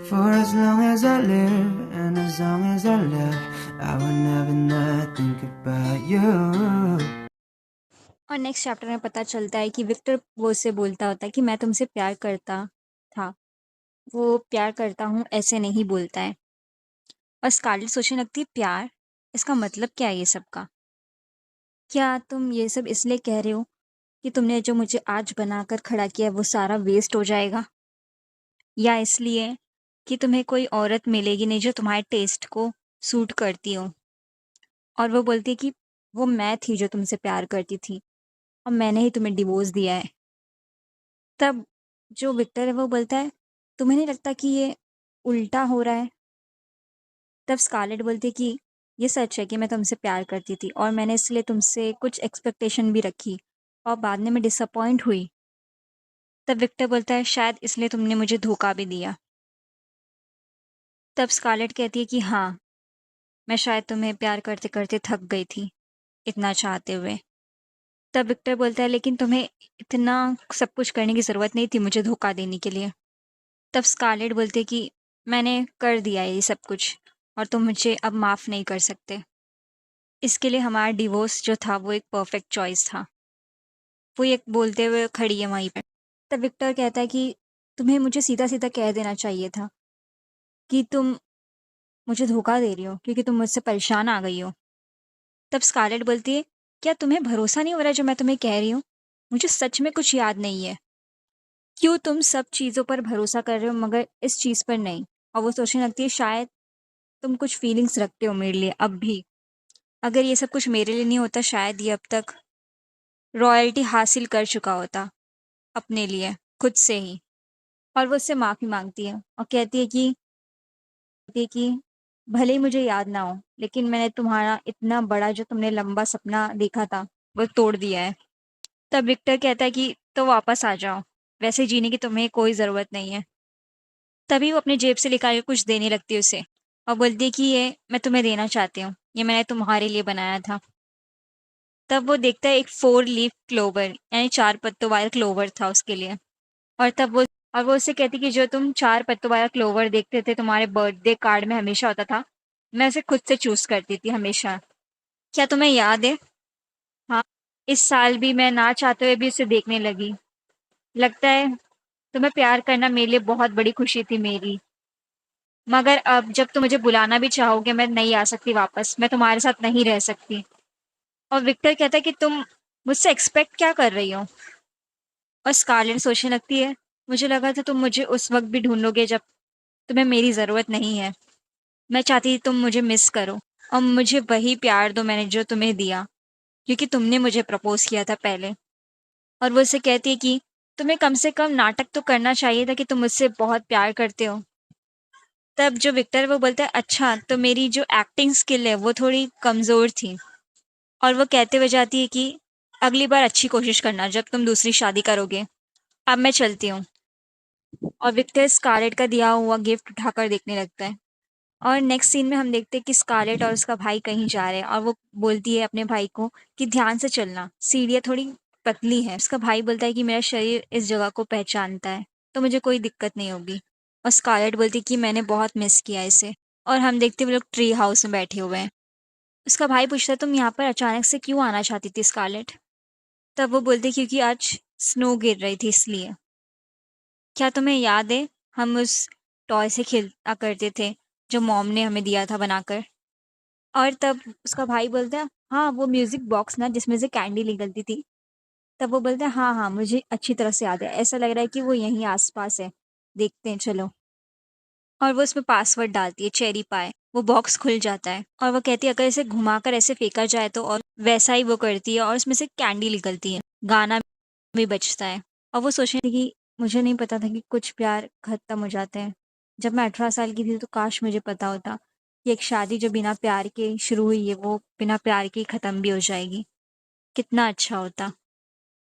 For as long as I live and as long as I live, I will never not think about you. और next chapter में पता चलता है कि Victor वो से बोलता होता है कि मैं तुमसे प्यार करता था। वो प्यार करता हूँ ऐसे नहीं बोलता है। और स्कारलेट सोचने लगती है प्यार, इसका मतलब क्या है ये सब का? क्या तुम ये सब इसलिए कह रहे हो कि तुमने जो मुझे आज बनाकर खड़ा किया है वो सारा वेस्ट हो जाएगा? या इसलिए कि तुम्हें कोई औरत मिलेगी नहीं जो तुम्हारे टेस्ट को सूट करती हो? और वो बोलती है कि वो मैं थी जो तुमसे प्यार करती थी और मैंने ही तुम्हें डिवोर्स दिया है। तब जो विक्टर है वो बोलता है तुम्हें नहीं लगता कि ये उल्टा हो रहा है? तब स्कारलेट बोलती है कि ये सच है कि मैं तुमसे प्यार करती थी और मैंने इसलिए तुमसे कुछ एक्सपेक्टेशन भी रखी और बाद में मैं डिसअपॉइंट हुई। तब विक्टर बोलता है शायद इसलिए तुमने मुझे धोखा भी दिया। तब स्कारलेट कहती है कि हाँ, मैं शायद तुम्हें प्यार करते करते थक गई थी इतना चाहते हुए। तब विक्टर बोलता है लेकिन तुम्हें इतना सब कुछ करने की ज़रूरत नहीं थी मुझे धोखा देने के लिए। तब स्कारलेट बोलती है कि मैंने कर दिया ये सब कुछ और तुम मुझे अब माफ़ नहीं कर सकते। इसके लिए हमारा डिवोर्स जो था वो एक परफेक्ट चॉइस था। वो ये बोलते हुए खड़ी है वहीं पर। तब विक्टर कहता है कि तुम्हें मुझे सीधा-सीधा कह देना चाहिए था कि तुम मुझे धोखा दे रही हो क्योंकि तुम मुझसे परेशान आ गई हो। तब स्कारलेट बोलती है, क्या तुम्हें भरोसा नहीं हो रहा जो मैं तुम्हें कह रही हूँ? मुझे सच में कुछ याद नहीं है। क्यों तुम सब चीज़ों पर भरोसा कर रहे हो मगर इस चीज़ पर नहीं? और वो सोचने लगती है शायद तुम कुछ फीलिंग्स रखते हो मेरे लिए अब भी। अगर ये सब कुछ मेरे लिए नहीं होता शायद ये अब तक रॉयल्टी हासिल कर चुका होता अपने लिए, खुद से ही। और वो उससे माफ़ी माँगती है और कहती है कि भले ही मुझे याद ना हो, लेकिन मैंने तुम्हारा इतना बड़ा जो तुमने लंबा सपना देखा था, वो तोड़ दिया है। तब विक्टर कहता है कि तो वापस आ जाओ, वैसे जीने की तुम्हें कोई ज़रूरत नहीं है। तभी वो अपनी जेब से निकाल के कुछ देने लगती है उसे और बोलती है कि ये मैं तुम्हें देना चाहती हूँ, ये मैंने तुम्हारे लिए बनाया था। तब वो देखता है एक 4 लीफ क्लोवर यानी 4 पत्तों वाला क्लोवर था उसके लिए। और तब वो उससे कहती कि जो तुम 4 पत्तों वाला क्लोवर देखते थे तुम्हारे बर्थडे कार्ड में हमेशा होता था, मैं उसे खुद से चूज़ करती थी हमेशा। क्या तुम्हें याद है? हाँ, इस साल भी मैं ना चाहते हुए भी उसे देखने लगी। लगता है तुम्हें प्यार करना मेरे लिए बहुत बड़ी खुशी थी मेरी। मगर अब जब तुम मुझे बुलाना भी चाहोगे मैं नहीं आ सकती वापस, मैं तुम्हारे साथ नहीं रह सकती। और विक्टर कहता है कि तुम मुझसे एक्सपेक्ट क्या कर रही हो? और स्कारलेट सोचने लगती है, मुझे लगा था तुम मुझे उस वक़्त भी ढूँढोगे जब तुम्हें मेरी ज़रूरत नहीं है। मैं चाहती थी तुम मुझे मिस करो और मुझे वही प्यार दो मैंने जो तुम्हें दिया, क्योंकि तुमने मुझे प्रपोज़ किया था पहले। और वो उससे कहती है कि तुम्हें कम से कम नाटक तो करना चाहिए था कि तुम मुझसे बहुत प्यार करते हो। तब जो विक्टर है वो बोलता है अच्छा तो मेरी जो एक्टिंग स्किल है वो थोड़ी कमज़ोर थी। और वो कहते हुए जाती है कि अगली बार अच्छी कोशिश करना जब तुम दूसरी शादी करोगे। अब मैं चलती हूँ। और विक्टर स्कारलेट का दिया हुआ गिफ्ट उठाकर देखने लगता है। और नेक्स्ट सीन में हम देखते हैं कि स्कारलेट और उसका भाई कहीं जा रहे हैं और वो बोलती है अपने भाई को कि ध्यान से चलना, सीढ़ियाँ थोड़ी पतली हैं। उसका भाई बोलता है कि मेरा शरीर इस जगह को पहचानता है, तो मुझे कोई दिक्कत नहीं होगी। और स्कारलेट बोलती है कि मैंने बहुत मिस किया इसे। और हम देखते हैं वो लोग ट्री हाउस में बैठे हुए हैं। उसका भाई पूछता है तुम यहाँ पर अचानक से क्यों आना चाहती थी स्कारलेट? तब वो बोलती है क्योंकि आज स्नो गिर रही थी इसलिए। क्या तुम्हें याद है हम उस टॉय से खेला करते थे जो मॉम ने हमें दिया था बनाकर? और तब उसका भाई बोलता है हाँ वो म्यूजिक बॉक्स ना जिसमें से कैंडी निकलती थी। तब वो बोलता है हाँ हाँ मुझे अच्छी तरह से याद है, ऐसा लग रहा है कि वो यहीं आसपास है, देखते हैं चलो। और वो उसमें पासवर्ड डालती है चेरी पाए, वो बॉक्स खुल जाता है और वो कहती है अगर इसे घुमाकर ऐसे फेंका जाए तो, और वैसा ही वो करती है और उसमें से कैंडी निकलती है, गाना भी बजता है। और वो सोचने लगी कि मुझे नहीं पता था कि कुछ प्यार खत्म हो जाते हैं। जब मैं 18 साल की थी तो काश मुझे पता होता कि एक शादी जो बिना प्यार के शुरू हुई है वो बिना प्यार के ही खत्म भी हो जाएगी। कितना अच्छा होता।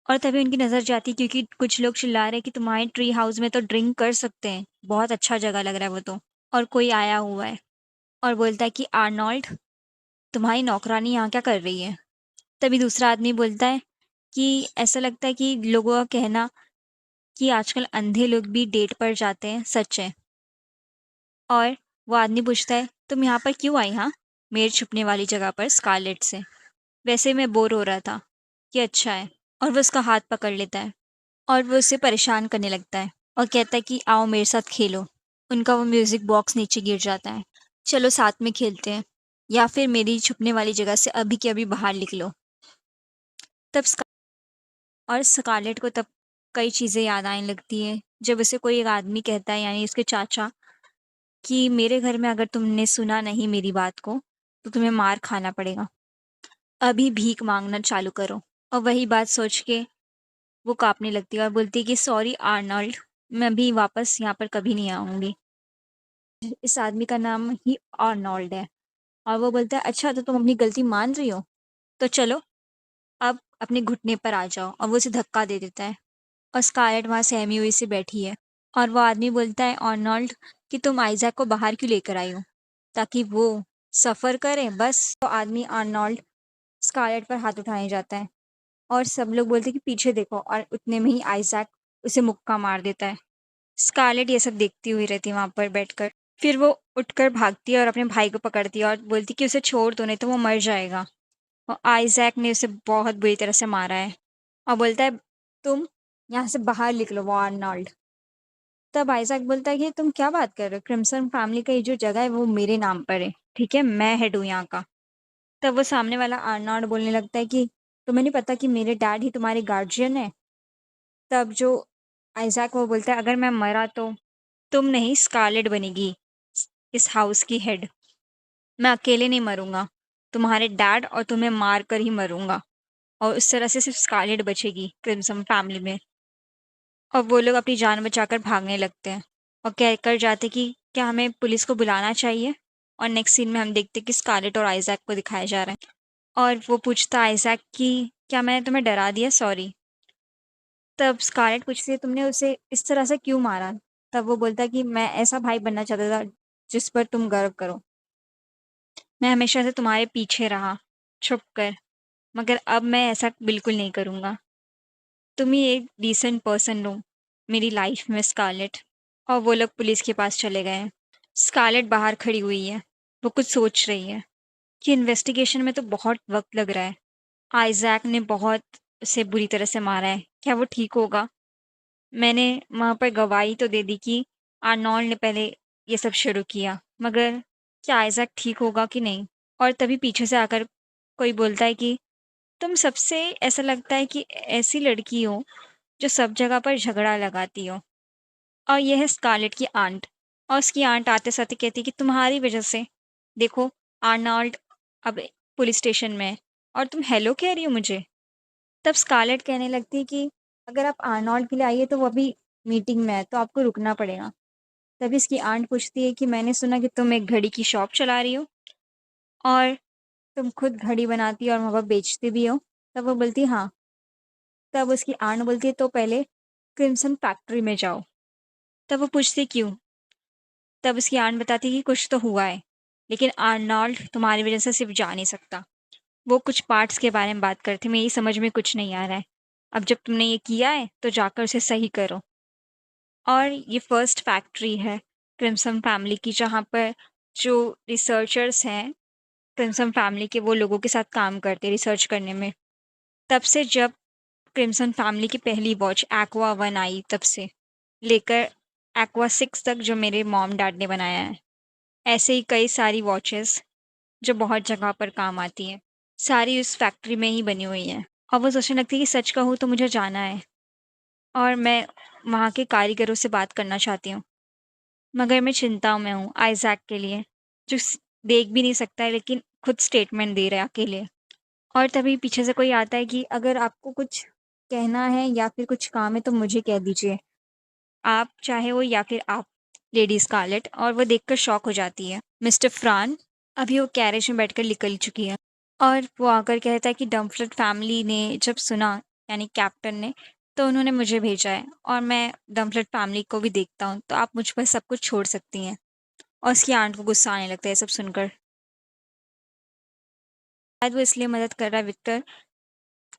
और तभी उनकी नज़र जाती है क्योंकि कुछ लोग चिल्ला रहे हैं कि तुम्हारे ट्री हाउस में तो ड्रिंक कर सकते हैं, बहुत अच्छा जगह लग रहा है वो तो। और कोई आया हुआ है और बोलता है कि आर्नोल्ड, तुम्हारी नौकरानी यहाँ क्या कर रही है? तभी दूसरा आदमी बोलता है कि ऐसा लगता है कि लोगों का कहना कि आजकल अंधे लोग भी डेट पर जाते हैं, सच है। और वो आदमी पूछता है, तुम यहाँ पर क्यों आई? हाँ, मेरे छुपने वाली जगह पर स्कारलेट से। वैसे मैं बोर हो रहा था। कि अच्छा है। और वो उसका हाथ पकड़ लेता है और वो उसे परेशान करने लगता है और कहता है कि आओ मेरे साथ खेलो। उनका वो म्यूजिक बॉक्स नीचे गिर जाता है। चलो साथ में खेलते हैं, या फिर मेरी छुपने वाली जगह से अभी के अभी बाहर निकलो। तब और स्कारलेट को तब कई चीज़ें याद आने लगती हैं, जब उसे कोई एक आदमी कहता है, यानी उसके चाचा, कि मेरे घर में अगर तुमने सुना नहीं मेरी बात को तो तुम्हें मार खाना पड़ेगा। अभी भीख मांगना चालू करो। और वही बात सोच के वो कांपने लगती है और बोलती है कि सॉरी आर्नल्ड, मैं अभी वापस यहाँ पर कभी नहीं आऊंगी। इस आदमी का नाम ही आर्नोल्ड है। और वो बोलता है, अच्छा तो तुम अपनी गलती मान रही हो, तो चलो अब अपने घुटने पर आ जाओ। और वो उसे धक्का दे देता है और स्कारलेट वहां सहमी हुई से बैठी है। और वो आदमी बोलता है, आर्नोल्ड, कि तुम आइजैक को बाहर क्यों लेकर आई हो, ताकि वो सफर करे बस। तो आदमी आर्नोल्ड स्कारलेट पर हाथ उठाने जाता है और सब लोग बोलते हैं कि पीछे देखो, और उतने में ही आइजैक उसे मुक्का मार देता है। स्कारलेट ये सब देखती हुई रहती है वहां पर बैठकर। फिर वो उठकर भागती है और अपने भाई को पकड़ती है और बोलती है कि उसे छोड़ दो, नहीं तो वो मर जाएगा। और आइजैक ने उसे बहुत बुरी तरह से मारा है और बोलता है, तुम यहाँ से बाहर निकलो, वो आर्नोल्ड। तब आइजैक बोलता है कि तुम क्या बात कर रहे हो, क्रिम्सन फैमिली का ये जो जगह है वो मेरे नाम पर है, ठीक है, मैं हेड हूँ यहाँ का। तब वो सामने वाला आर्नोल्ड बोलने लगता है कि तुम्हें नहीं पता कि मेरे डैड ही तुम्हारे गार्जियन है। तब जो आइजैक वो बोलता है, अगर मैं मरा तो तुम नहीं, स्कारलेट बनेगी इस हाउस की हेड। मैं अकेले नहीं मरूंगा, तुम्हारे डैड और तुम्हें मार कर ही मरूंगा। और उस तरह से सिर्फ स्कारलेट बचेगी क्रिम्सन फैमिली में। और वो लोग अपनी जान बचाकर भागने लगते हैं और कहकर जाते कि क्या हमें पुलिस को बुलाना चाहिए। और नेक्स्ट सीन में हम देखते कि स्कारलेट और आइजैक को दिखाया जा रहा है। और वो पूछता आइजैक कि क्या मैंने तुम्हें डरा दिया, सॉरी। तब स्कारलेट पूछती है, तुमने उसे इस तरह से क्यों मारा? तब वो बोलता है कि मैं ऐसा भाई बनना चाहता था जिस पर तुम गर्व करो। मैं हमेशा से तुम्हारे पीछे रहा, छुप कर, मगर अब मैं ऐसा बिल्कुल नहीं करूँगा। तुम ही एक डिसेंट पर्सन हो मेरी लाइफ में, स्कारलेट। और वो लोग पुलिस के पास चले गए हैं। स्कारलेट बाहर खड़ी हुई है। वो कुछ सोच रही है कि इन्वेस्टिगेशन में तो बहुत वक्त लग रहा है। आइजैक ने बहुत उसे बुरी तरह से मारा है, क्या वो ठीक होगा? मैंने वहाँ पर गवाही तो दे दी कि आर्नोल्ड ने पहले ये सब शुरू किया, मगर क्या आइजैक ठीक होगा कि नहीं? और तभी पीछे से आकर कोई बोलता है कि तुम सबसे ऐसा लगता है कि ऐसी लड़की हो जो सब जगह पर झगड़ा लगाती हो। और यह है स्कारलेट की आंट। और उसकी आंट आते साथ कहती है कि तुम्हारी वजह से देखो, आर्नोल्ड अब पुलिस स्टेशन में है और तुम हेलो कह रही हो मुझे। तब स्कारलेट कहने लगती है कि अगर आप आर्नोल्ड के लिए आई है तो वो अभी मीटिंग में है, तो आपको रुकना पड़ेगा। तभी इसकी आंट पूछती है कि मैंने सुना कि तुम एक घड़ी की शॉप चला रही हो और तुम खुद घड़ी बनाती हो और वहाँ पर बेचती भी हो। तब वो बोलती है हाँ। तब उसकी आंट बोलती है तो पहले क्रिम्सन फैक्ट्री में जाओ। तब वो पूछती है क्यों? तब उसकी आंट बताती है कि कुछ तो हुआ है, लेकिन आर्नोल्ड तुम्हारी वजह से सिर्फ जा नहीं सकता। वो कुछ पार्ट्स के बारे में बात करते, मेरी समझ में कुछ नहीं आ रहा है। अब जब तुमने ये किया है तो जाकर उसे सही करो। और ये फर्स्ट फैक्ट्री है क्रिम्सन फैमिली की, जहाँ पर जो रिसर्चर्स हैं क्रिम्सन फैमिली के, वो लोगों के साथ काम करते हैं रिसर्च करने में। तब से जब क्रिम्सन फैमिली की पहली वॉच एक्वा 1 आई, तब से लेकर एक्वा 6 तक जो मेरे मॉम डैड ने बनाया है, ऐसे ही कई सारी वॉचेस जो बहुत जगह पर काम आती हैं, सारी उस फैक्ट्री में ही बनी हुई हैं। और वो सोचने लगती है कि सच कहूँ तो मुझे जाना है और मैं वहाँ के कारीगरों से बात करना चाहती हूँ, मगर मैं चिंताओं में हूँ आइजैक के लिए, जो देख भी नहीं सकता है लेकिन खुद स्टेटमेंट दे रहा है अकेले। और तभी पीछे से कोई आता है कि अगर आपको कुछ कहना है या फिर कुछ काम है तो मुझे कह दीजिए, आप चाहे वो या फिर आप, लेडी स्कारलेट। और वो देखकर शॉक हो जाती है। मिस्टर फ्रान अभी वो कैरेज में बैठकर निकल चुकी है और वो आकर कहता है कि डम्फलेट फैमिली ने जब सुना, यानी कैप्टन ने, तो उन्होंने मुझे भेजा है और मैं डम्फलेट फैमिली को भी देखता हूँ, तो आप मुझ पर सब कुछ छोड़ सकती हैं। और उसकी आंट को गुस्सा आने लगता है सब सुनकर। शायद वो इसलिए मदद कर रहा है विक्टर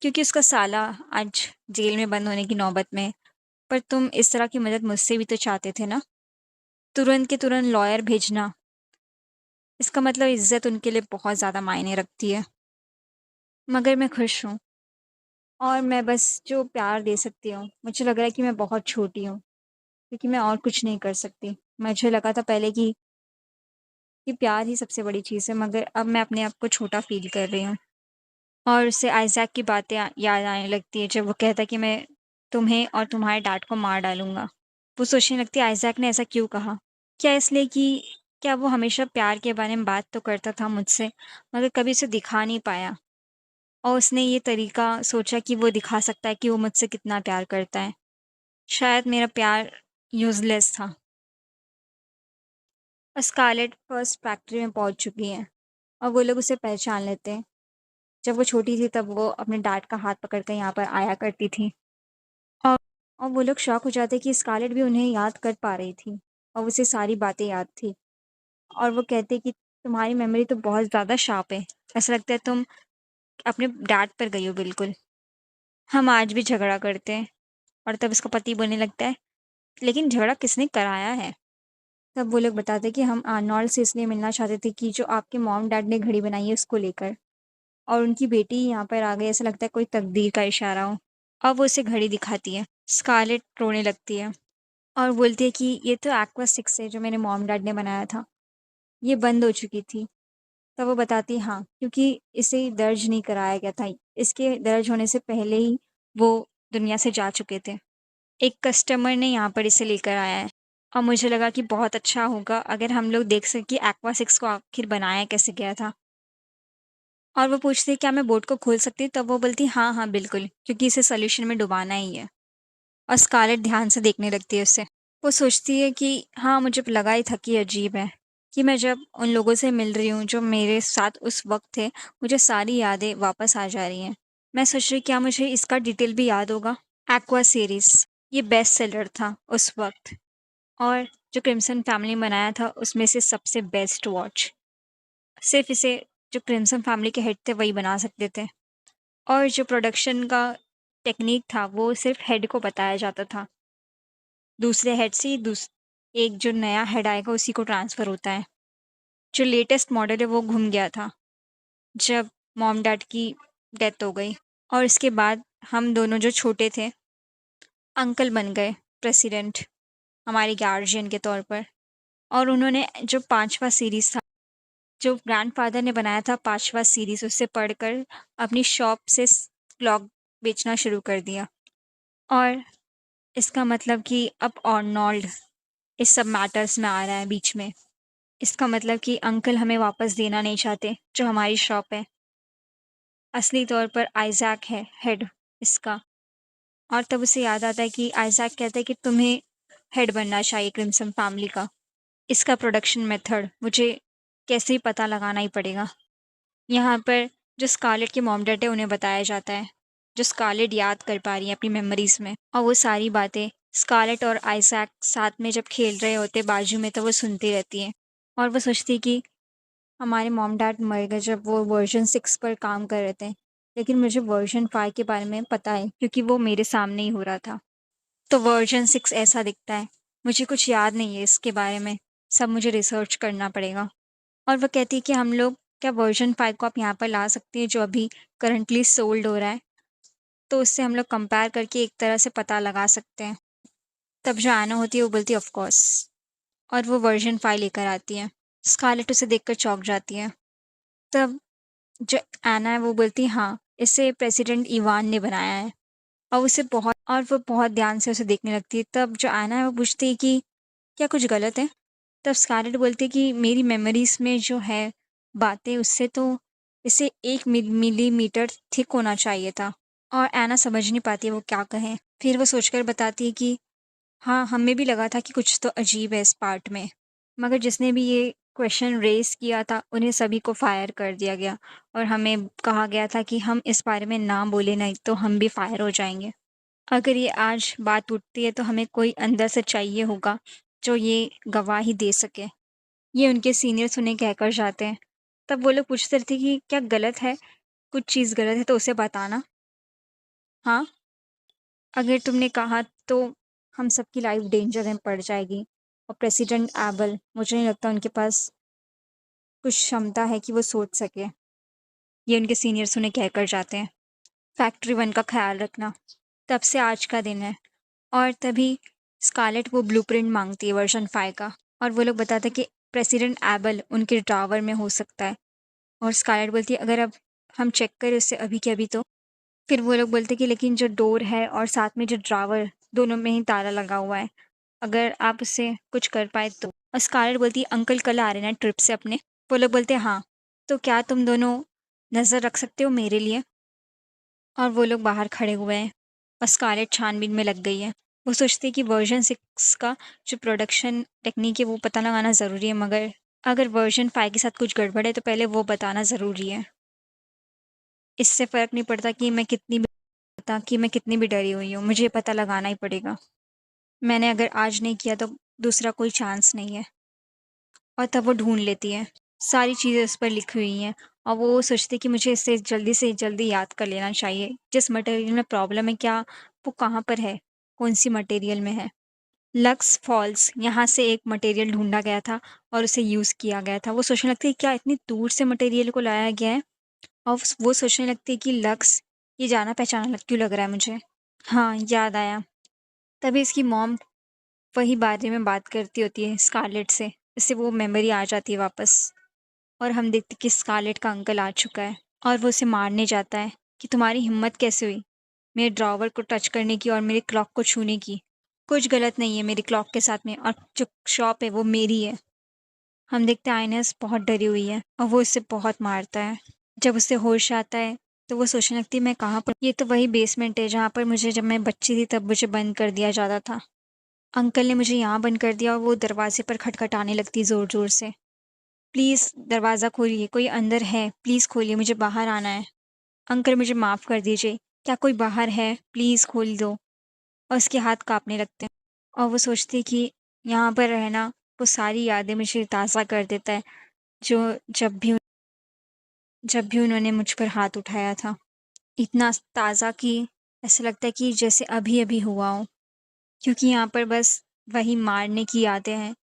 क्योंकि उसका साला आज जेल में बंद होने की नौबत में है। पर तुम इस तरह की मदद मुझसे भी तो चाहते थे ना? तुरंत के तुरंत लॉयर भेजना, इसका मतलब इज़्ज़त उनके लिए बहुत ज़्यादा मायने रखती है। मगर मैं खुश हूँ और मैं बस जो प्यार दे सकती हूँ, मुझे लग रहा है कि मैं बहुत छोटी हूँ, क्योंकि मैं और कुछ नहीं कर सकती। मुझे लगा था पहले कि प्यार ही सबसे बड़ी चीज़ है, मगर अब मैं अपने आप को छोटा फ़ील कर रही हूँ। और उससे आइज़ैक की बातें याद आने लगती है, जब वो कहता है कि मैं तुम्हें और तुम्हारे डैड को मार डालूँगा। वो सोचने लगती है आइज़ैक ने ऐसा क्यों कहा? क्या इसलिए कि क्या वो हमेशा प्यार के बारे में बात तो करता था मुझसे, मगर कभी उसे दिखा नहीं पाया, और उसने ये तरीका सोचा कि वो दिखा सकता है कि वो मुझसे कितना प्यार करता है। शायद मेरा प्यार यूज़लेस था। स्कारलेट फर्स्ट फैक्ट्री में पहुँच चुकी है और वो लोग उसे पहचान लेते हैं। जब वो छोटी थी तब वो अपने डैड का हाथ पकड़ कर यहाँ पर आया करती थी। और और वो लोग शॉक हो जाते कि स्कारलेट भी उन्हें याद कर पा रही थी और उसे सारी बातें याद थी। और वो कहते कि तुम्हारी मेमोरी तो बहुत ज़्यादा शार्प है। ऐसा लगता है तुम अपने डैड पर गई हो बिल्कुल। हम आज भी झगड़ा करते हैं। और तब उसका पति बोलने लगता है, लेकिन झगड़ा किसने कराया है? तब वो लोग बताते कि हम आर्नोल्ड से इसलिए मिलना चाहते थे कि जो आपके मॉम डैड ने घड़ी बनाई है उसको लेकर, और उनकी बेटी यहाँ पर आ गई, ऐसा लगता है कोई तकदीर का इशारा हो। अब वो उसे घड़ी दिखाती है। स्कारलेट रोने लगती है और बोलती है कि ये तो एक्वा 6 है जो मेरे मॉम डैड ने बनाया था। ये बंद हो चुकी थी। तब वो बताती हाँ, क्योंकि इसे दर्ज नहीं कराया गया था। इसके दर्ज होने से पहले ही वो दुनिया से जा चुके थे। एक कस्टमर ने यहाँ पर इसे लेकर आया है और मुझे लगा कि बहुत अच्छा होगा अगर हम लोग देख सकें कि एक्वा 6 को आखिर बनाया कैसे गया था। और वो पूछती है क्या मैं बोट को खोल सकती हूँ? तब वो बोलती हाँ, हाँ, बिल्कुल, क्योंकि इसे सॉल्यूशन में डुबाना ही है। और स्कारलेट ध्यान से देखने लगती है उसे। वो सोचती है कि हाँ, मुझे लगा ही था कि अजीब है कि मैं जब उन लोगों से मिल रही हूँ जो मेरे साथ उस वक़्त थे, मुझे सारी यादें वापस आ जा रही हैं। मैं सोच रही क्या मुझे इसका डिटेल भी याद होगा? एक्वा सीरीज़, ये बेस्ट सेलर था उस वक़्त, और जो क्रिम्सन फैमिली ने बनाया था उसमें से सबसे बेस्ट वॉच। सिर्फ़ इसे जो क्रिम्सन फैमिली के हेड थे वही बना सकते थे, और जो प्रोडक्शन का टेक्नीक था वो सिर्फ़ हेड को बताया जाता था। दूसरे हेड से एक जो नया हेड आएगा उसी को ट्रांसफ़र होता है। जो लेटेस्ट मॉडल है वो घूम गया था जब मॉम डैड की डेथ हो गई, और इसके बाद हम दोनों जो छोटे थे, अंकल बन गए प्रेसिडेंट, हमारे गार्जियन के तौर पर। और उन्होंने जो 5वाँ सीरीज़ था, जो ग्रैंडफ़ादर ने बनाया था 5वाँ सीरीज़, उससे पढ़कर अपनी शॉप से क्लॉक बेचना शुरू कर दिया। और इसका मतलब कि अब आर्नोल्ड इस सब मैटर्स में आ रहा है बीच में। इसका मतलब कि अंकल हमें वापस देना नहीं चाहते जो हमारी शॉप है। असली तौर पर आइज़ैक है हेड इसका। और तब उसे याद आता है कि आइज़ैक कहता है कि तुम्हें हेड बनना चाहिए क्रिम्सन फैमिली का। इसका प्रोडक्शन मेथड मुझे कैसे ही पता लगाना ही पड़ेगा। यहाँ पर जो स्कारलेट के मॉम डैड है उन्हें बताया जाता है, जो स्कारलेट याद कर पा रही है अपनी मेमोरीज़ में, और वो सारी बातें स्कारलेट और आइज़ैक साथ में जब खेल रहे होते बाजू में तो वो सुनती रहती है। और वो सोचती है कि हमारे मॉम डैड मर गए जब वो वर्ज़न 6 पर काम कर रहे थे, लेकिन मुझे वर्ज़न 5 के बारे में पता है क्योंकि वो मेरे सामने ही हो रहा था। तो वर्ज़न 6 ऐसा दिखता है। मुझे कुछ याद नहीं है इसके बारे में, सब मुझे रिसर्च करना पड़ेगा। और वो कहती है कि हम लोग क्या वर्ज़न 5 को आप यहाँ पर ला सकती हैं जो अभी करंटली सोल्ड हो रहा है? तो उससे हम लोग कंपेयर करके एक तरह से पता लगा सकते हैं। तब जो एना होती है वो बोलती है ऑफ़ कोर्स, और वो वर्ज़न 5 लेकर आती है। स्कारलेट उसे देखकर चौंक जाती है। तब जो एना है वो बोलती है हाँ, इसे प्रेसिडेंट इवान ने बनाया है, और वो बहुत ध्यान से उसे देखने लगती है। तब जो एना है वो पूछती है कि क्या कुछ गलत है? तब स्कारलेट बोलती है कि मेरी मेमोरीज़ में जो है बातें उससे तो इसे 1 मिलीमीटर थिक होना चाहिए था। और एना समझ नहीं पाती है वो क्या कहें। फिर वो सोचकर बताती है कि हाँ, हमें भी लगा था कि कुछ तो अजीब है इस पार्ट में। मगर जिसने भी ये क्वेश्चन रेज़ किया था, उन्हें सभी को फायर कर दिया गया, और हमें कहा गया था कि हम इस बारे में ना बोले, नहीं तो हम भी फायर हो जाएँगे। अगर ये आज बात उठती है तो हमें कोई अंदर से चाहिए होगा जो ये गवाही दे सके। ये उनके सीनियर्स उन्हें कहकर जाते हैं। तब वो लोग पूछते थे कि क्या गलत है? कुछ चीज़ गलत है तो उसे बताना। हाँ, अगर तुमने कहा तो हम सबकी लाइफ़ डेंजर में पड़ जाएगी। और प्रेसिडेंट एबल, मुझे नहीं लगता उनके पास कुछ क्षमता है कि वो सोच सके। ये उनके सीनियर्स उन्हें कहकर जाते हैं। फैक्ट्री 1 का ख़्याल रखना। तब से आज का दिन है और तभी स्कारलेट वो ब्लूप्रिंट माँगती है वर्ज़न 5 का और वो लोग बताते हैं कि प्रेसिडेंट एबल उनके ड्रॉवर में हो सकता है और स्कारलेट बोलती है अगर अब हम चेक करें उससे अभी के अभी तो। फिर वो लोग बोलते हैं कि लेकिन जो डोर है और साथ में जो ड्रॉवर दोनों में ही ताला लगा हुआ है, अगर आप उससे कुछ कर पाए तो। और स्कारलेट बोलती है अंकल कल आ रहे हैं ना ट्रिप से अपने? वो लोग बोलते हैं हाँ, तो क्या तुम दोनों नज़र रख सकते हो मेरे लिए? और वो लोग बाहर खड़े हुए हैं और स्कारलेट छानबीन में लग गई है। वो सोचती है कि वर्ज़न 6 का जो प्रोडक्शन टेक्नीक है वो पता लगाना ज़रूरी है, मगर अगर वर्ज़न 5 के साथ कुछ गड़बड़ है तो पहले वो बताना ज़रूरी है। इससे फ़र्क नहीं पड़ता कि मैं कितनी भी डरी हुई हूँ, मुझे पता लगाना ही पड़ेगा। मैंने अगर आज नहीं किया तो दूसरा कोई चांस नहीं है। और तब वो ढूँढ लेती है। सारी चीज़ें उस पर लिखी हुई हैं और वो सोचती है कि मुझे इसे जल्दी से जल्दी याद कर लेना चाहिए। जिस मटेरियल में प्रॉब्लम है क्या वो कहाँ पर है? कौन-सी मटेरियल में है? लक्स फॉल्स यहाँ से एक मटेरियल ढूँढा गया था और उसे यूज़ किया गया था। वो सोचने लगती है क्या इतनी दूर से मटेरियल को लाया गया है? और वो सोचने लगती है कि लक्स ये जाना-पहचाना क्यों लग रहा है मुझे? हाँ, याद आया। तभी इसकी मॉम वही बारे में बात करती होती है स्कारलेट से। इससे वो मेमोरी आ जाती है वापस और हम देखते कि स्कारलेट का अंकल आ चुका है और वो उसे मारने जाता है कि तुम्हारी हिम्मत कैसे हुई मेरे ड्रॉवर को टच करने की और मेरे क्लॉक को छूने की? कुछ गलत नहीं है मेरी क्लॉक के साथ में और जो शॉप है वो मेरी है। हम देखते हैं आइनस बहुत डरी हुई है और वो उससे बहुत मारता है। जब उसे होश आता है तो वो सोचने लगती है मैं कहाँ पर, ये तो वही बेसमेंट है जहाँ पर मुझे जब मैं बच्ची थी तब मुझे बंद कर दिया जाता था। अंकल ने मुझे यहाँ बंद कर दिया और वो दरवाजे पर खटखटाने लगती ज़ोर-ज़ोर से। प्लीज़ दरवाज़ा खोलिए, कोई अंदर है, प्लीज़ खोलिए, मुझे बाहर आना है। अंकल मुझे माफ़ कर दीजिए, क्या कोई बाहर है? प्लीज़ खोल दो। और उसके हाथ काँपने लगते हैं और वो सोचती है कि यहाँ पर रहना वो सारी यादें मुझे ताज़ा कर देता है, जो जब भी उन्होंने मुझ पर हाथ उठाया था। इतना ताज़ा कि ऐसा लगता है कि जैसे अभी-अभी हुआ हो, क्योंकि यहाँ पर बस वही मारने की यादें हैं।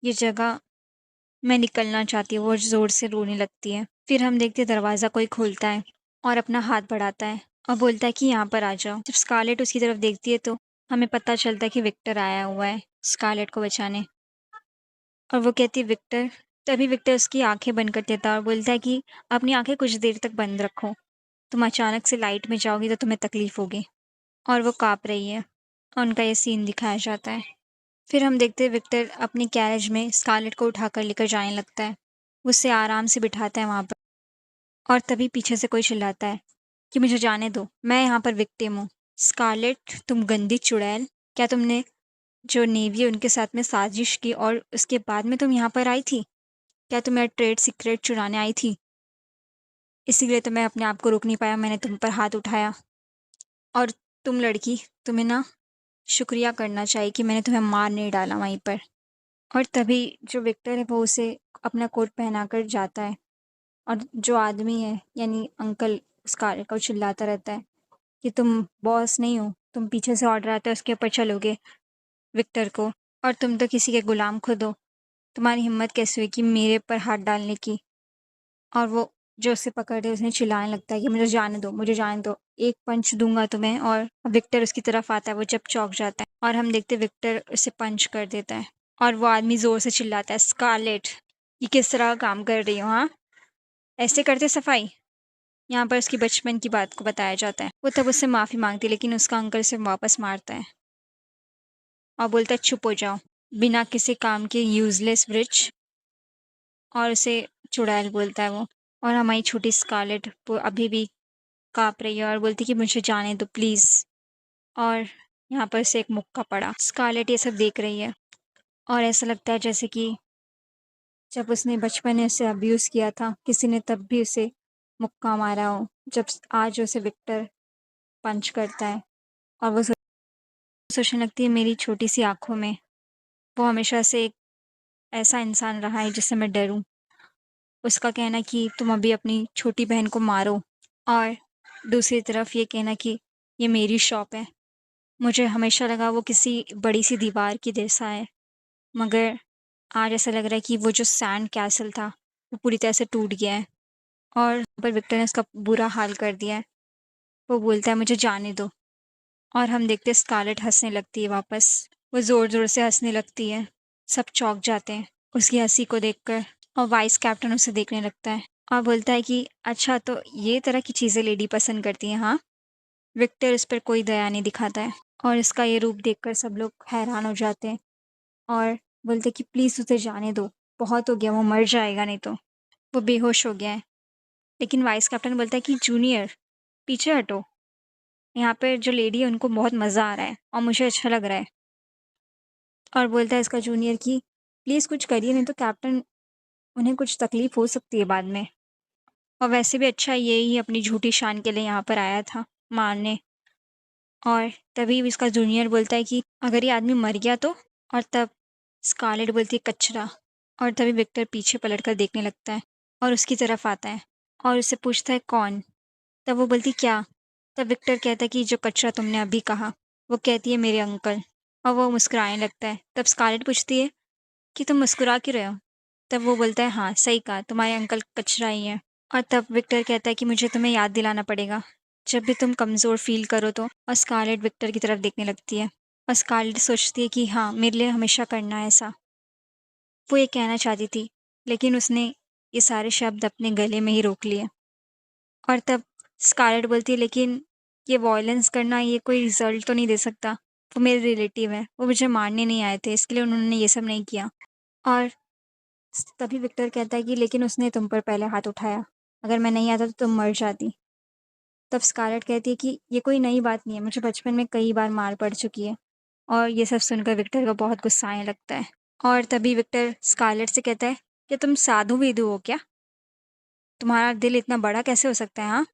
ये जगह मैं निकलना चाहती हूँ, वो ज़ोर से रोने लगती है। फिर हम देखते हैं दरवाज़ा कोई खोलता है और अपना हाथ बढ़ाता है और बोलता है कि यहाँ पर आ जाओ। जब स्कारलेट उसकी तरफ देखती है तो हमें पता चलता है कि विक्टर आया हुआ है स्कारलेट को बचाने और वो कहती है विक्टर। तभी विक्टर उसकी आँखें बंद कर देता है और बोलता है कि अपनी आँखें कुछ देर तक बंद रखो। तुम अचानक से लाइट में जाओगी तो तुम्हें तकलीफ़ होगी। और वो काँप रही है और उनका ये सीन दिखाया जाता है। फिर हम देखते हैं विक्टर अपनी कैरेज में स्कारलेट को उठाकर लेकर जाने लगता है। वो उसे आराम से बिठाता है वहाँ पर और तभी पीछे से कोई चिल्लाता है कि मुझे जाने दो, मैं यहाँ पर विक्टिम हूँ। स्कारलेट तुम गंदी चुड़ैल, क्या तुमने जो नेवी है उनके साथ में साजिश की और उसके बाद में तुम यहाँ पर आई थी? क्या तुम मेरा ट्रेड सीक्रेट चुराने आई थी? इसीलिए तो मैं अपने आप को रोक नहीं पाया, मैंने तुम पर हाथ उठाया। और तुम लड़की, तुम्हें ना शुक्रिया करना चाहिए कि मैंने तुम्हें मार नहीं डाला वहीं पर। और तभी जो विक्टर है वो उसे अपना कोट पहनाकर जाता है और जो आदमी है यानी अंकल उसका को चिल्लाता रहता है कि तुम बॉस नहीं हो, तुम पीछे से ऑर्डर आता है उसके ऊपर चलोगे विक्टर को, और तुम तो किसी के गुलाम खुद हो। तुम्हारी हिम्मत कैसे हुई कि मेरे पर हाथ डालने की? और वो जो उसे पकड़े उसने चिल्लाने लगता है कि मुझे जाने दो, मुझे जाने दो, एक पंच दूंगा तुम्हें। और विक्टर उसकी तरफ आता है, वो जब चौंक जाता है और हम देखते विक्टर उसे पंच कर देता है और वो आदमी ज़ोर से चिल्लाता है स्कारलेट, ये किस तरह का काम कर रही हो? हाँ, ऐसे करते सफाई? यहाँ पर उसकी बचपन की बात को बताया जाता है। वो तब उससे माफ़ी मांगती है लेकिन उसका अंकल उसे वापस मारता है और बोलता है चुप हो जाओ, बिना किसी काम के यूज़लेस ब्रिज। और उसे चुड़ैल बोलता है वो। और हमारी छोटी स्कारलेट वो अभी भी काँप रही है और बोलती है कि मुझे जाने दो प्लीज़। और यहाँ पर से एक मुक्का पड़ा। स्कारलेट ये सब देख रही है और ऐसा लगता है जैसे कि जब उसने बचपन में उसे अब्यूज़ किया था, किसी ने तब भी उसे मुक्का मारा हो, जब आज उसे विक्टर पंच करता है। और वो सोचने लगती है मेरी छोटी-सी आँखों में वो हमेशा से एक ऐसा इंसान रहा है जिससे मैं डरूँ। उसका कहना कि तुम अभी अपनी छोटी बहन को मारो और दूसरी तरफ ये कहना कि ये मेरी शॉप है। मुझे हमेशा लगा वो किसी बड़ी-सी दीवार की जैसा है मगर आज ऐसा लग रहा है कि वो जो सैंड कैसल था वो पूरी तरह से टूट गया है और पर विक्टर ने उसका बुरा हाल कर दिया है। वो बोलता है मुझे जाने दो और हम देखते हैं स्कारलेट हंसने लगती है वापस। वो ज़ोर-ज़ोर से हंसने लगती है। सब चौंक जाते हैं उसकी हँसी को देखकर और वाइस कैप्टन उसे देखने लगता है और बोलता है कि अच्छा तो ये तरह की चीज़ें लेडी पसंद करती हैं, हाँ? विक्टर इस पर कोई दया नहीं दिखाता है और इसका ये रूप देखकर सब लोग हैरान हो जाते हैं और बोलते हैं कि प्लीज़ उसे जाने दो, बहुत हो गया, वो मर जाएगा नहीं तो। वो बेहोश हो गया है। लेकिन वाइस कैप्टन बोलता है कि जूनियर, पीछे हटो। यहाँ पे जो लेडी है उनको बहुत मज़ा आ रहा है और मुझे अच्छा लग रहा है। और बोलता है इसका जूनियर कि प्लीज़ कुछ करिए नहीं तो कैप्टन उन्हें कुछ तकलीफ़ हो सकती है बाद में। और वैसे भी अच्छा ये ही अपनी झूठी शान के लिए यहाँ पर आया था, मारने। और तभी इसका जूनियर बोलता है कि अगर ये आदमी मर गया तो? और तब स्कारलेट बोलती है कचरा। और तभी विक्टर पीछे पलटकर देखने लगता है और उसकी तरफ आता है और उससे पूछता है कौन? तब वो बोलती क्या? तब विक्टर कहता है कि जो कचरा तुमने अभी कहा। वो कहती है मेरे अंकल और वो मुस्कुराने लगता है। तब स्कारलेट पूछती है कि तुम मुस्कुरा क्यों रहे हो? तब वो बोलता है हाँ, सही कहा, तुम्हारे अंकल कचरा ही हैं। और तब विक्टर कहता है कि मुझे तुम्हें याद दिलाना पड़ेगा, जब भी तुम कमज़ोर फ़ील करो तो। और स्कारलेट विक्टर की तरफ देखने लगती है और स्कारलेट सोचती है कि हाँ, मेरे लिए हमेशा करना है ऐसा। वो ये कहना चाहती थी, लेकिन उसने ये सारे शब्द अपने गले में ही रोक लिए। और तब स्कारलेट बोलती है लेकिन ये वॉयलेंस करना ये कोई रिज़ल्ट तो नहीं दे सकता। वो मेरे रिलेटिव हैं, वो मुझे मारने नहीं आए थे, इसके लिए उन्होंने ये सब नहीं किया। और तभी विक्टर कहता है कि लेकिन उसने तुम पर पहले हाथ उठाया। अगर मैं नहीं आता तो तुम मर जाती। तब स्कारलेट कहती है कि ये कोई नई बात नहीं है, मुझे बचपन में कई बार मार पड़ चुकी है। और ये सब सुनकर विक्टर को बहुत गुस्सा आने लगता है। और तभी विक्टर स्कारलेट से कहता है कि तुम साधु विधु हो क्या? तुम्हारा दिल इतना बड़ा कैसे हो सकता है, हाँ?